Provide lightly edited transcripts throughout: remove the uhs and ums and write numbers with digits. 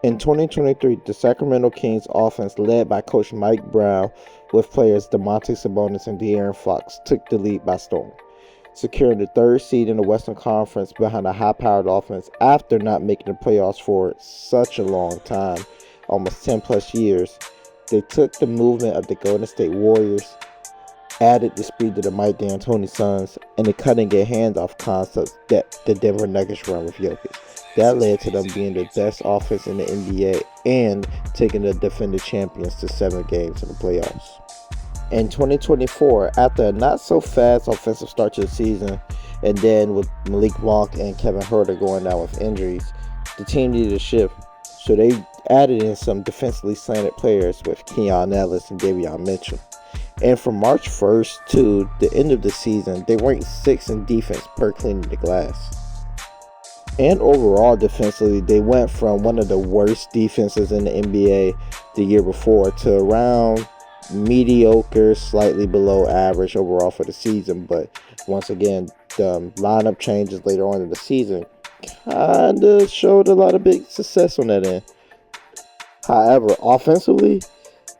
In 2023, the Sacramento Kings offense, led by coach Mike Brown, with players Domantas, Sabonis, and De'Aaron Fox, took the lead by storm, securing the third seed in the Western Conference behind a high-powered offense after not making the playoffs for such a long time, almost 10 plus years. They took the movement of the Golden State Warriors, added the speed of the Mike D'Antoni Suns, and the cutting-edge handoff concepts that the Denver Nuggets run with Jokic. That led to them being the best offense in the NBA and taking the defending champions to 7 games in the playoffs. In 2024, after a not-so-fast offensive start to the season, and then with Malik Monk and Kevin Huerter going down with injuries, the team needed a shift, so they added in some defensively slanted players with Keon Ellis and Davion Mitchell. And from March 1st to the end of the season, they ranked 6th in defense per cleaning the glass. And overall defensively, they went from one of the worst defenses in the NBA the year before to around mediocre, slightly below average overall for the season. But once again, the lineup changes later on in the season kind of showed a lot of big success on that end. However, offensively,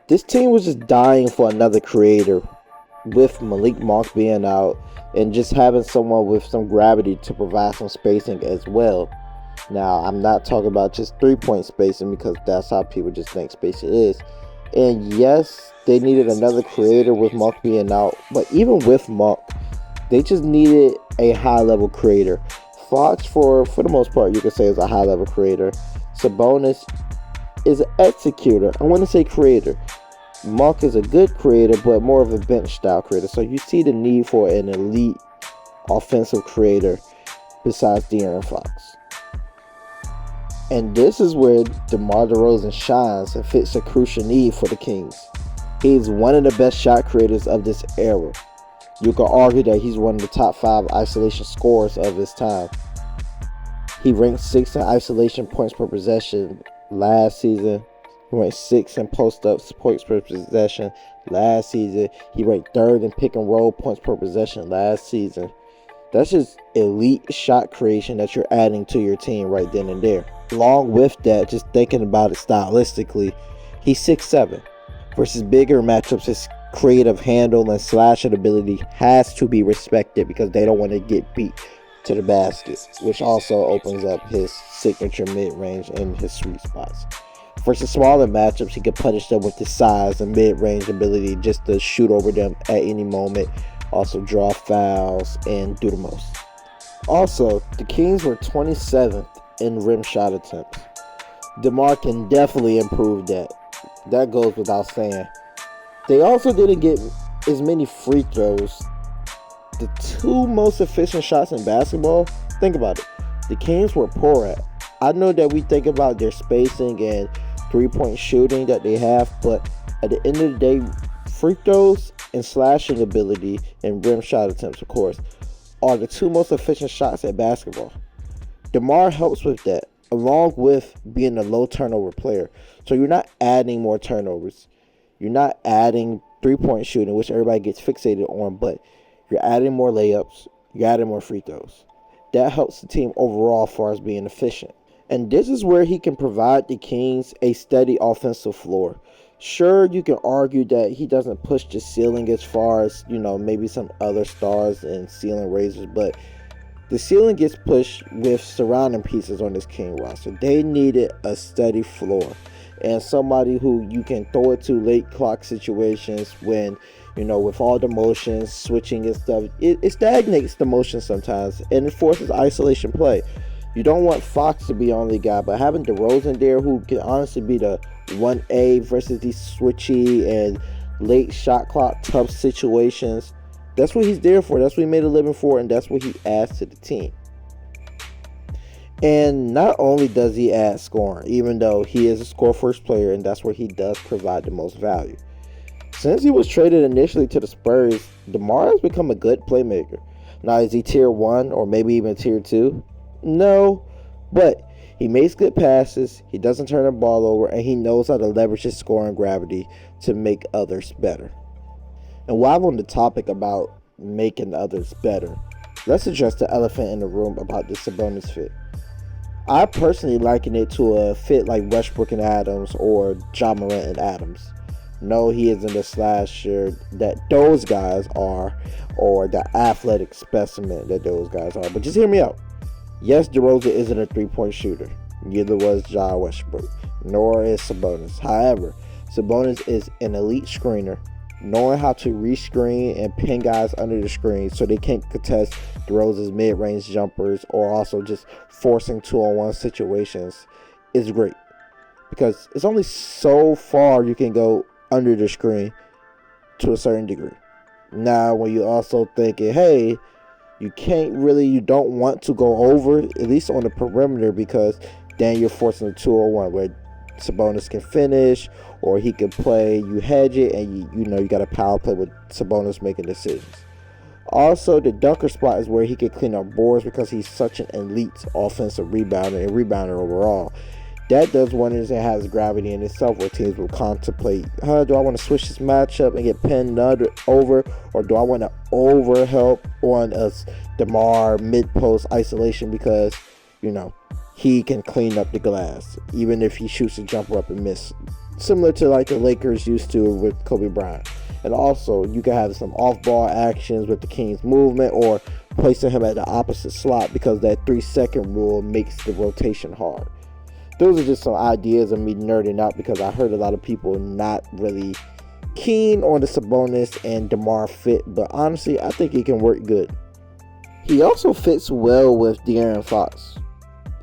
this team was just dying for another creator, with Malik Monk being out and just having someone with some gravity to provide some spacing as well. Now, I'm not talking about just 3-point spacing, because that's how people just think spacing is. And yes, they needed another creator with Monk being out, but even with Monk, they just needed a high-level creator. Fox, for the most part, you could say is a high-level creator. Sabonis is an executor. I want to say creator. Monk is a good creator, but more of a bench-style creator. So you see the need for an elite offensive creator besides De'Aaron Fox. And this is where DeMar DeRozan shines and fits a crucial need for the Kings. He's one of the best shot creators of this era. You could argue that he's one of the top 5 isolation scorers of his time. He ranked 6th in isolation points per possession last season. He ranked 6th in post-ups points per possession last season. He ranked 3rd in pick and roll points per possession last season. That's just elite shot creation that you're adding to your team right then and there. Along with that, just thinking about it stylistically, he's 6'7". Versus bigger matchups, his creative handle and slashing ability has to be respected, because they don't want to get beat to the basket, which also opens up his signature mid-range and his sweet spots. Versus smaller matchups, he can punish them with his size and mid-range ability just to shoot over them at any moment, also draw fouls, and do the most. Also, the Kings were 27th in rim shot attempts. DeMar can definitely improve that. That goes without saying. They also didn't get as many free throws. The 2 most efficient shots in basketball, think about it, the Kings were poor at. I know that we think about their spacing and 3-point shooting that they have, but at the end of the day, free throws and slashing ability and rim shot attempts, of course, are the 2 most efficient shots at basketball. DeMar helps with that, along with being a low turnover player. So you're not adding more turnovers. You're not adding 3-point shooting, which everybody gets fixated on, but you're adding more layups. You're adding more free throws. That helps the team overall as far as being efficient. And this is where he can provide the Kings a steady offensive floor. Sure, you can argue that he doesn't push the ceiling as far as, maybe some other stars and ceiling raisers, but the ceiling gets pushed with surrounding pieces on this King roster. They needed a steady floor and somebody who you can throw it to late clock situations when, with all the motions, switching and stuff, it stagnates the motion sometimes and it forces isolation play. You don't want Fox to be the only guy, but having DeRozan there, who can honestly be the 1A versus these switchy and late shot clock tough situations, that's what he's there for. That's what he made a living for, and that's what he adds to the team. And not only does he add scoring, even though he is a score-first player, and that's where he does provide the most value. Since he was traded initially to the Spurs, DeMar has become a good playmaker. Now, is he tier 1 or maybe even tier 2? No, but he makes good passes, he doesn't turn the ball over, and he knows how to leverage his scoring gravity to make others better. And while on the topic about making others better, let's address the elephant in the room about the Sabonis fit. I personally liken it to a fit like Westbrook and Adams or Ja Morant and Adams. No, he isn't the slasher that those guys are, or the athletic specimen that those guys are. But just hear me out. Yes, DeRozan isn't a three-point shooter. Neither was Ja Westbrook, nor is Sabonis. However, Sabonis is an elite screener, knowing how to rescreen and pin guys under the screen so they can't contest DeRozan's mid-range jumpers, or also just forcing 2-on-1 situations is great. Because it's only so far you can go under the screen to a certain degree. Now, when you also thinking, hey, you don't want to go over, at least on the perimeter, because then you're forcing a 2-on-1 where Sabonis can finish, or he can play, you hedge it, and you got a power play with Sabonis making decisions. Also, the dunker spot is where he can clean up boards because he's such an elite offensive rebounder and rebounder overall. That does wonders and has gravity in itself, where teams will contemplate, do I want to switch this matchup and get pinned over, or do I want to overhelp on a DeMar mid-post isolation because, he can clean up the glass, even if he shoots a jumper up and miss. Similar to like the Lakers used to with Kobe Bryant. And also, you can have some off-ball actions with the Kings movement, or placing him at the opposite slot because that 3-second rule makes the rotation hard. Those are just some ideas of me nerding out because I heard a lot of people not really keen on the Sabonis and DeMar fit, but honestly, I think he can work good. He also fits well with De'Aaron Fox.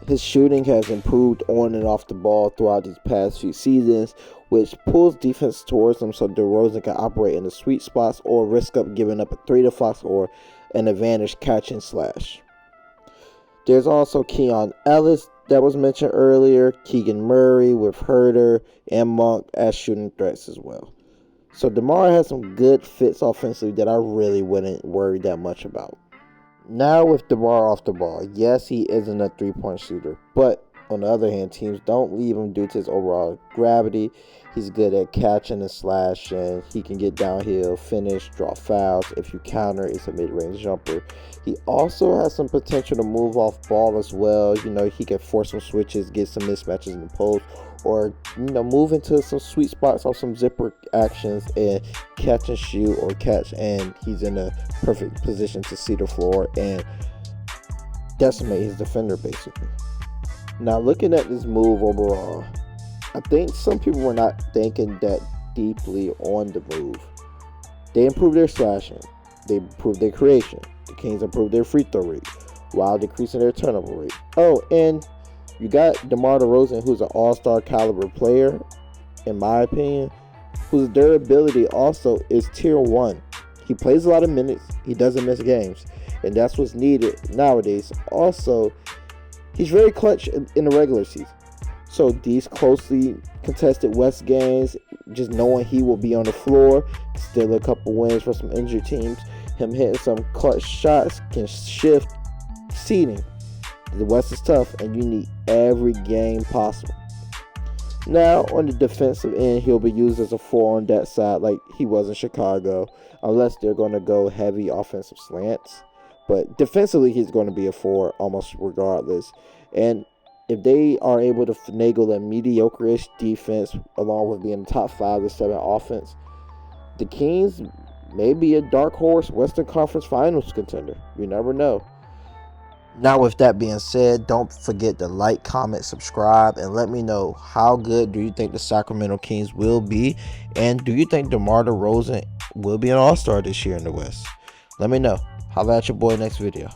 His shooting has improved on and off the ball throughout these past few seasons, which pulls defense towards him so DeRozan can operate in the sweet spots or risk up giving up a 3 to Fox or an advantage catch and slash. There's also Keon Ellis that was mentioned earlier, Keegan Murray with Herter and Monk as shooting threats as well. So DeMar has some good fits offensively that I really wouldn't worry that much about. Now with DeMar off the ball, yes, he isn't a three-point shooter, but on the other hand, teams don't leave him due to his overall gravity. He's good at catching and slashing. He can get downhill, finish, draw fouls. If you counter, it's a mid-range jumper. He also has some potential to move off ball as well. He can force some switches, get some mismatches in the post, or move into some sweet spots off some zipper actions and catch and shoot, or catch, and he's in a perfect position to see the floor and decimate his defender basically. Now, looking at this move overall, I think some people were not thinking that deeply on the move. They improved their slashing. They improved their creation. The Kings improved their free throw rate while decreasing their turnover rate. Oh, and you got DeMar DeRozan, who's an all-star caliber player, in my opinion, whose durability also is tier 1. He plays a lot of minutes. He doesn't miss games. And that's what's needed nowadays. Also, he's very clutch in the regular season. So these closely contested West games, just knowing he will be on the floor, still a couple wins for some injured teams, him hitting some clutch shots can shift seeding. The West is tough, and you need every game possible. Now, on the defensive end, he'll be used as a 4 on that side like he was in Chicago, unless they're going to go heavy offensive slants. But defensively, he's going to be a 4 almost regardless. And if they are able to finagle a mediocre-ish defense along with being top 5 to 7 offense, the Kings may be a dark horse Western Conference Finals contender. You never know. Now, with that being said, don't forget to like, comment, subscribe, and let me know how good do you think the Sacramento Kings will be, and do you think DeMar DeRozan will be an all-star this year in the West? Let me know. Holla at your boy next video.